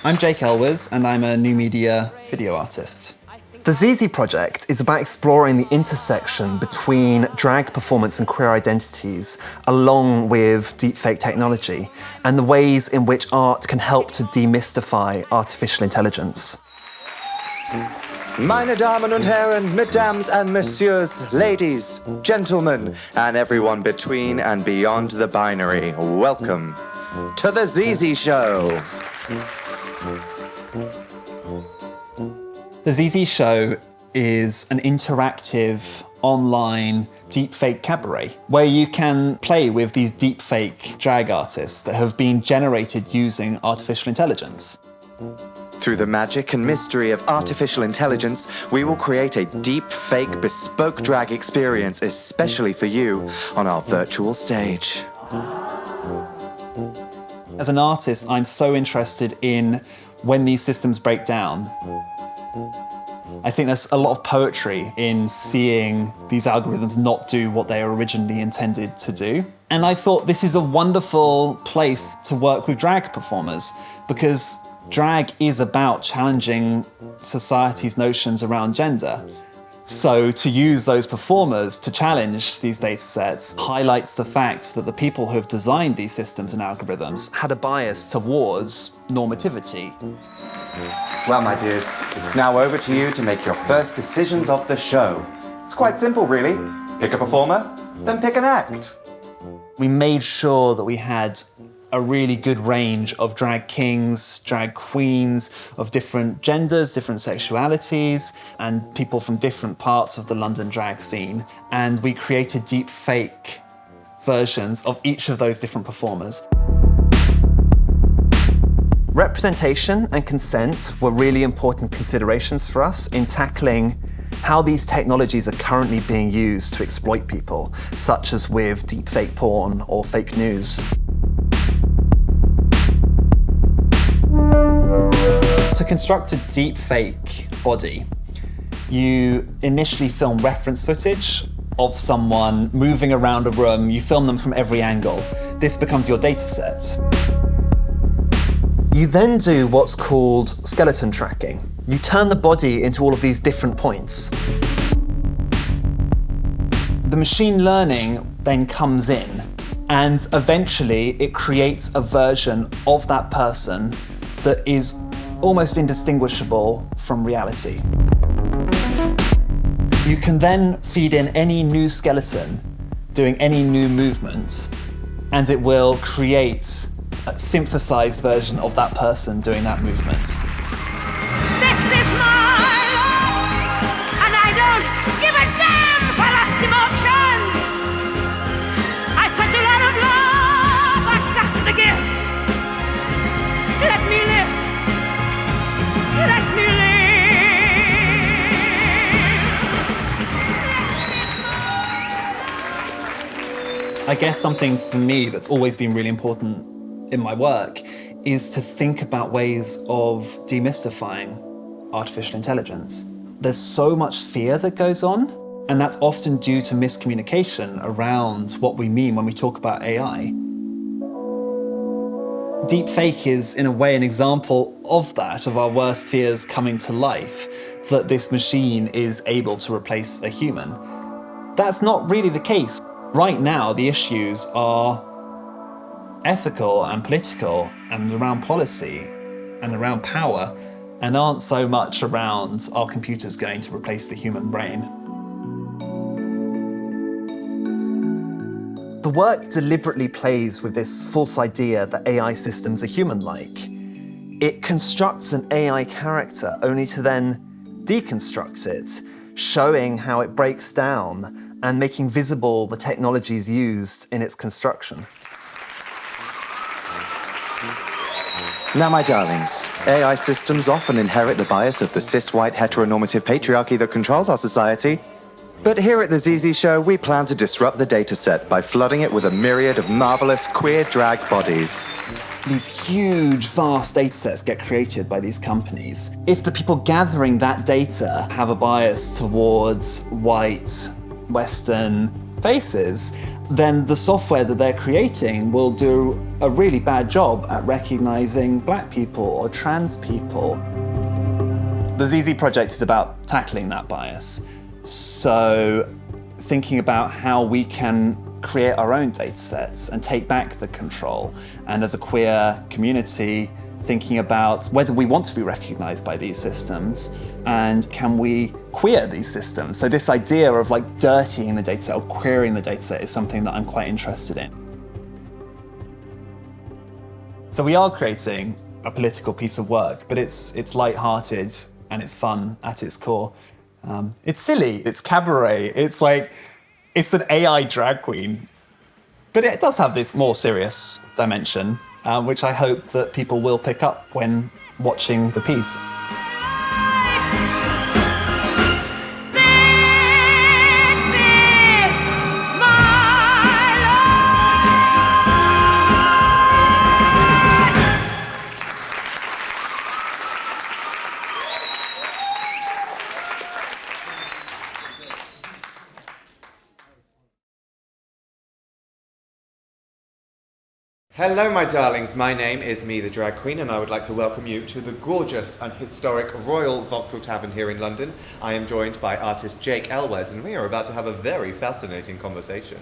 I'm Jake Elwes, and I'm a new media video artist. The Zizi Project is about exploring the intersection between drag performance and queer identities, along with deepfake technology, and the ways in which art can help to demystify artificial intelligence. Meine Damen und Herren, Mesdames and Messieurs, ladies, gentlemen, and everyone between and beyond the binary, welcome to the Zizi Show. The Zizi Show is an interactive online deepfake cabaret where you can play with these deepfake drag artists that have been generated using artificial intelligence. Through the magic and mystery of artificial intelligence, we will create a deep-fake bespoke drag experience especially for you on our virtual stage. As an artist, I'm so interested in when these systems break down. I think there's a lot of poetry in seeing these algorithms not do what they were originally intended to do. And I thought this is a wonderful place to work with drag performers, because drag is about challenging society's notions around gender. So to use those performers to challenge these data sets highlights the fact that the people who have designed these systems and algorithms had a bias towards normativity. Well, my dears, it's now over to you to make your first decisions of the show. It's quite simple, really. Pick a performer, then pick an act. We made sure that we had a really good range of drag kings, drag queens, of different genders, different sexualities, and people from different parts of the London drag scene. And we created deep fake versions of each of those different performers. Representation and consent were really important considerations for us in tackling how these technologies are currently being used to exploit people, such as with deepfake porn or fake news. To construct a deepfake body, you initially film reference footage of someone moving around a room. You film them from every angle. This becomes your data set. You then do what's called skeleton tracking. You turn the body into all of these different points. The machine learning then comes in, and eventually it creates a version of that person that is almost indistinguishable from reality. You can then feed in any new skeleton doing any new movement, and it will create a synthesized version of that person doing that movement. This is my love, and I don't give a damn for lost emotions. I touch a lot of love, but that's the gift. Let me live. Let me live. I guess something for me that's always been really important in my work is to think about ways of demystifying artificial intelligence. There's so much fear that goes on, and that's often due to miscommunication around what we mean when we talk about AI. Deepfake is, in a way, an example of that, of our worst fears coming to life, that this machine is able to replace a human. That's not really the case. Right now, the issues are ethical and political and around policy and around power, and aren't so much around are computers going to replace the human brain. The work deliberately plays with this false idea that AI systems are human-like. It constructs an AI character only to then deconstruct it, showing how it breaks down and making visible the technologies used in its construction. Now, my darlings, AI systems often inherit the bias of the cis-white heteronormative patriarchy that controls our society. But here at the Zizi Show, we plan to disrupt the dataset by flooding it with a myriad of marvelous queer drag bodies. These huge, vast datasets get created by these companies. If the people gathering that data have a bias towards white, Western faces, then the software that they're creating will do a really bad job at recognizing black people or trans people. The Zizi Project is about tackling that bias. So thinking about how we can create our own data sets and take back the control. And as a queer community, thinking about whether we want to be recognized by these systems and can we queer these systems. So this idea of like dirtying the data set or queering the data set is something that I'm quite interested in. So we are creating a political piece of work, but it's light-hearted and it's fun at its core. It's silly, it's cabaret, it's an AI drag queen, but it does have this more serious dimension, which I hope that people will pick up when watching the piece. Hello, my darlings. My name is Me, the Drag Queen, and I would like to welcome you to the gorgeous and historic Royal Vauxhall Tavern here in London. I am joined by artist Jake Elwes, and we are about to have a very fascinating conversation.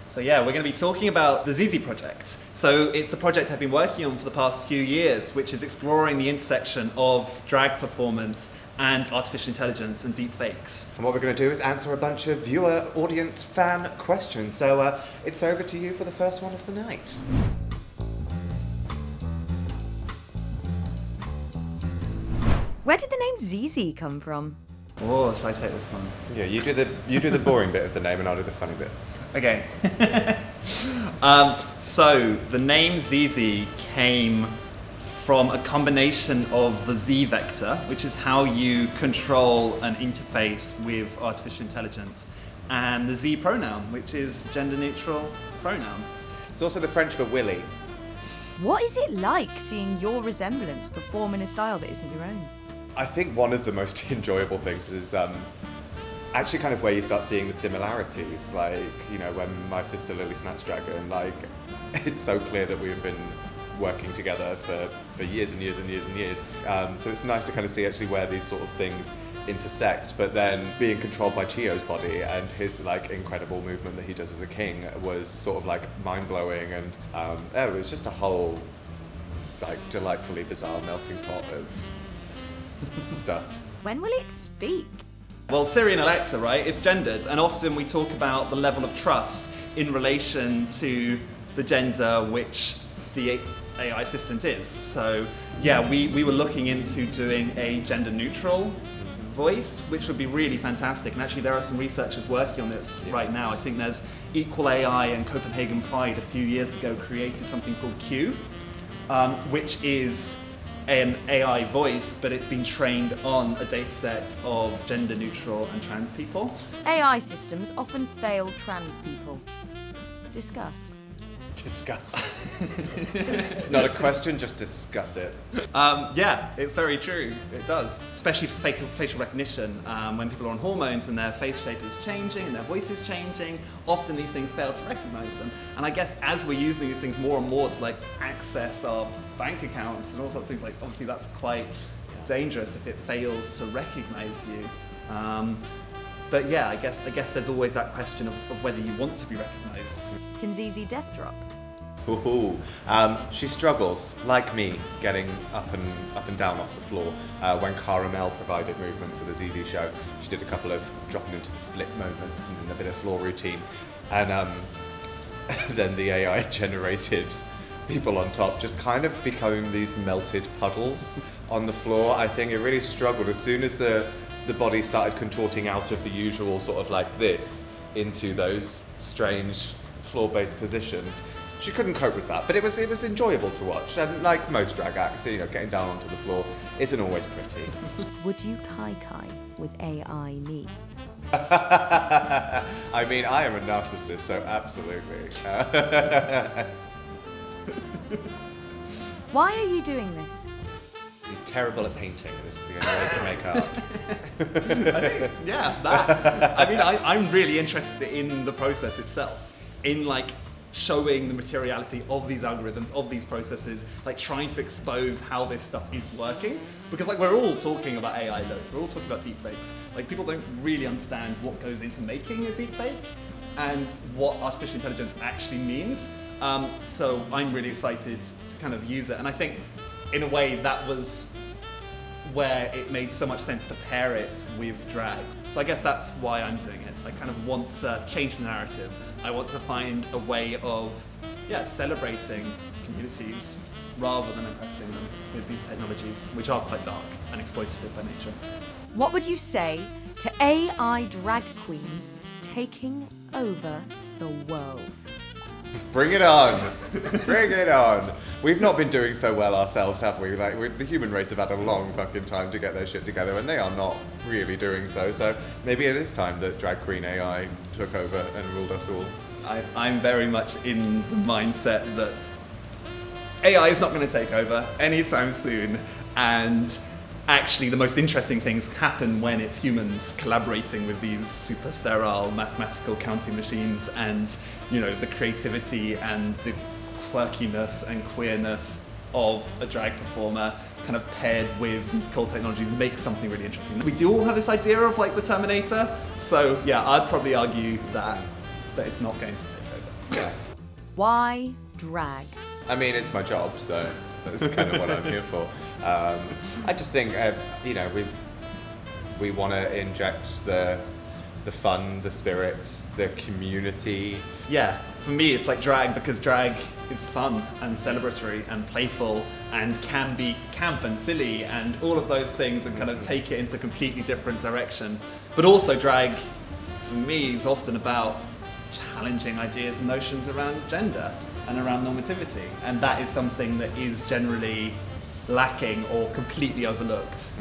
So yeah, we're going to be talking about the Zizi Project. So it's the project I've been working on for the past few years, which is exploring the intersection of drag performance and artificial intelligence and deepfakes. And what we're going to do is answer a bunch of viewer, audience, fan questions. So it's over to you for the first one of the night. Where did the name Zizi come from? Oh, shall I take this one? Yeah, you do the boring bit of the name, and I'll do the funny bit. Okay. So the name Zizi came from a combination of the Z vector, which is how you control an interface with artificial intelligence, and the Z pronoun, which is gender neutral pronoun. It's also the French for Willy. What is it like seeing your resemblance perform in a style that isn't your own? I think one of the most enjoyable things is actually kind of where you start seeing the similarities. Like, you know, when my sister Lily Snatch Dragon, like, it's so clear that we've been working together for years and years and years and years. So it's nice to kind of see actually where these sort of things intersect, but then being controlled by Chio's body and his like incredible movement that he does as a king was sort of like mind-blowing, and it was just a whole like delightfully bizarre melting pot of stuff. When will it speak? Well, Siri and Alexa, right? It's gendered, and often we talk about the level of trust in relation to the gender which the AI assistant is. So, yeah, we were looking into doing a gender neutral voice, which would be really fantastic. And actually, there are some researchers working on this right now. I think there's Equal AI and Copenhagen Pride a few years ago created something called Q, which is an AI voice, but it's been trained on a data set of gender neutral and trans people. AI systems often fail trans people. Discuss. Discuss. It's not a question, just discuss it. Yeah, it's very true. It does. Especially for facial recognition. When people are on hormones and their face shape is changing and their voice is changing, often these things fail to recognize them. And I guess as we're using these things more and more to like access our bank accounts and all sorts of things, like obviously that's quite dangerous if it fails to recognize you. But yeah, I guess there's always that question of whether you want to be recognized. Can Zizi death drop? Ooh. She struggles, like me, getting up and down off the floor. When Caramel provided movement for the Zizi Show, she did a couple of dropping into the split moments and then a bit of floor routine. And then the AI generated people on top just kind of becoming these melted puddles on the floor. I think it really struggled as soon as the body started contorting out of the usual sort of like this into those strange floor-based positions. She couldn't cope with that, but it was enjoyable to watch. And like most drag acts, you know, getting down onto the floor isn't always pretty. Would you kai with AI me? I mean, I am a narcissist, so absolutely. Why are you doing this? He's terrible at painting. This is the only way to make art. I think, yeah, that. I mean, I'm really interested in the process itself. in like showing the materiality of these algorithms, of these processes, like trying to expose how this stuff is working. Because like we're all talking about AI loads, we're all talking about deepfakes. Like people don't really understand what goes into making a deepfake and what artificial intelligence actually means. So I'm really excited to kind of use it. And I think in a way that was where it made so much sense to pair it with drag. So I guess that's why I'm doing it. I kind of want to change the narrative. I want to find a way of, celebrating communities rather than oppressing them with these technologies, which are quite dark and exploitative by nature. What would you say to AI drag queens taking over the world? Bring it on! Bring it on! We've not been doing so well ourselves, have we? Like, the human race have had a long fucking time to get their shit together, and they are not really doing so. So maybe it is time that drag queen AI took over and ruled us all. I'm very much in the mindset that AI is not going to take over anytime soon, and actually the most interesting things happen when it's humans collaborating with these super sterile mathematical counting machines, and the creativity and the quirkiness and queerness of a drag performer kind of paired with these cool technologies makes something really interesting. We do all have this idea of like the Terminator, so yeah, I'd probably argue that it's not going to take over. Yeah. Why drag? I mean, it's my job, so that's kind of what I'm here for. I just think, we want to inject the fun, the spirit, the community. Yeah, for me it's like drag because drag is fun and celebratory and playful and can be camp and silly and all of those things and kind of take it into a completely different direction. But also drag, for me, is often about challenging ideas and notions around gender and around normativity, and that is something that is generally lacking or completely overlooked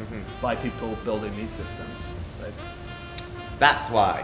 by people building these systems. So That's why.